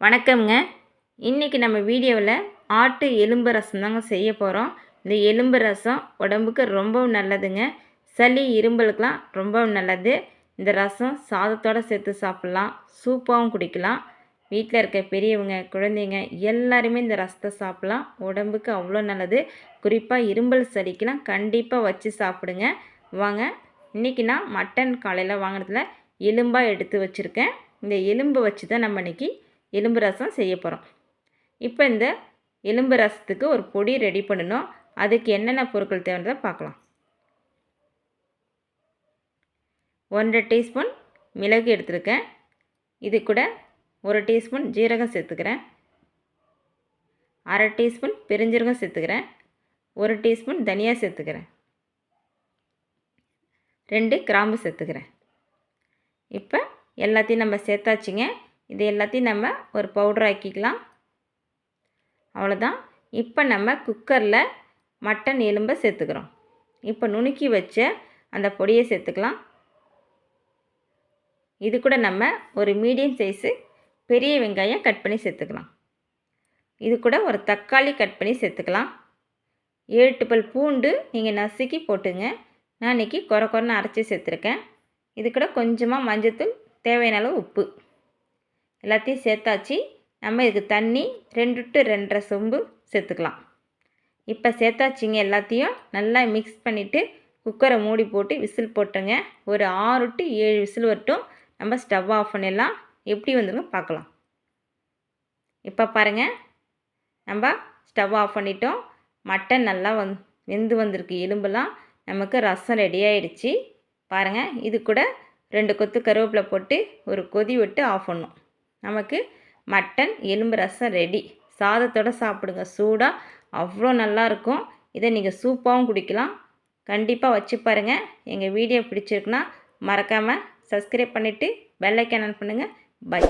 வணக்கம்ங்க. இன்றைக்கி நம்ம வீடியோவில் ஆட்டு எலும்பு ரசம் தாங்க செய்ய போகிறோம். இந்த எலும்பு ரசம் உடம்புக்கு ரொம்பவும் நல்லதுங்க. சளி இரும்பலுக்கெலாம் ரொம்பவும் நல்லது. இந்த ரசம் சாதத்தோடு சேர்த்து சாப்பிட்லாம், சூப்பாகவும் குடிக்கலாம். வீட்டில் இருக்க பெரியவங்க, குழந்தைங்க எல்லாருமே இந்த ரசத்தை சாப்பிட்லாம். உடம்புக்கு அவ்வளோ நல்லது. குறிப்பாக இரும்பல் சளிக்கெலாம் கண்டிப்பாக வச்சு சாப்பிடுங்க. வாங்க, இன்றைக்கி நான் மட்டன் காலையில் வாங்கினதில் எலும்பாக எடுத்து வச்சுருக்கேன். இந்த எலும்பு வச்சு தான் நம்ம இன்றைக்கி எலும்பு ரசம் செய்ய போகிறோம். இப்போ இந்த எலும்பு ரசத்துக்கு ஒரு பொடி ரெடி பண்ணணும். அதுக்கு என்னென்ன பொருட்கள் தேவைன்றதை பார்க்கலாம். 1 டீஸ்பூன் மிளகு எடுத்துருக்கேன். இது கூட 1 டீஸ்பூன் ஜீரகம் சேர்த்துக்கிறேன். 1/2 டீஸ்பூன் பெருஞ்சீரகம் சேர்த்துக்கிறேன். 1 டீஸ்பூன் தனியா சேர்த்துக்கிறேன். 2 கிராம்பு சேர்த்துக்கிறேன். இப்போ எல்லாத்தையும் நம்ம சேர்த்தாச்சுங்க. இது எல்லாத்தையும் நம்ம ஒரு பவுடர் ஆக்கிக்கலாம். அவ்வளோதான். இப்போ நம்ம குக்கரில் மட்டன் எலும்பை சேர்த்துக்கிறோம். இப்போ நுணுக்கி வச்ச அந்த பொடியை சேர்த்துக்கலாம். இது கூட நம்ம ஒரு மீடியம் சைஸு பெரிய வெங்காயம் கட் பண்ணி சேர்த்துக்கலாம். இது கூட ஒரு தக்காளி கட் பண்ணி சேர்த்துக்கலாம். 7 பல் பூண்டு நீங்கள் நசுக்கி போட்டுங்க. நான் இன்றைக்கி கொரன்னு அரைச்சி சேர்த்துருக்கேன். இது கூட கொஞ்சமாக மஞ்சத்தூள், தேவையான அளவு உப்பு எல்லாத்தையும் சேர்த்தாச்சு. நம்ம இதுக்கு தண்ணி 2 to 2.5 சொம்பு சேர்த்துக்கலாம். இப்போ சேர்த்தாச்சிங்க. எல்லாத்தையும் நல்லா மிக்ஸ் பண்ணிவிட்டு குக்கரை மூடி போட்டு விசில் போட்டுருங்க. ஒரு 6 to 7 விசில் வரட்டும். நம்ம ஸ்டவ் ஆஃப் பண்ணிடலாம். எப்படி வந்துங்க பார்க்கலாம். இப்போ பாருங்கள், நம்ம ஸ்டவ் ஆஃப் பண்ணிட்டோம். மட்டன் நல்லா வெந்து வந்திருக்கு. எலும்பெல்லாம் நமக்கு ரசம் ரெடி ஆகிடுச்சு. பாருங்கள், இது கூட 2 கொத்து கருவேப்பிலை போட்டு ஒரு கொதி விட்டு ஆஃப் பண்ணணும். நமக்கு மட்டன் எலும்பு ரசம் ரெடி. சாதத்தோடு சாப்பிடுங்க, சூடாக அவ்வளோ நல்லாயிருக்கும். இதை நீங்கள் சூப்பாகவும் குடிக்கலாம். கண்டிப்பாக வச்சு பாருங்கள். எங்கள் வீடியோ பிடிச்சிருக்குன்னா மறக்காமல் சப்ஸ்கிரைப் பண்ணிவிட்டு பெல் ஐக்கான் ஆன் பண்ணுங்கள். பை.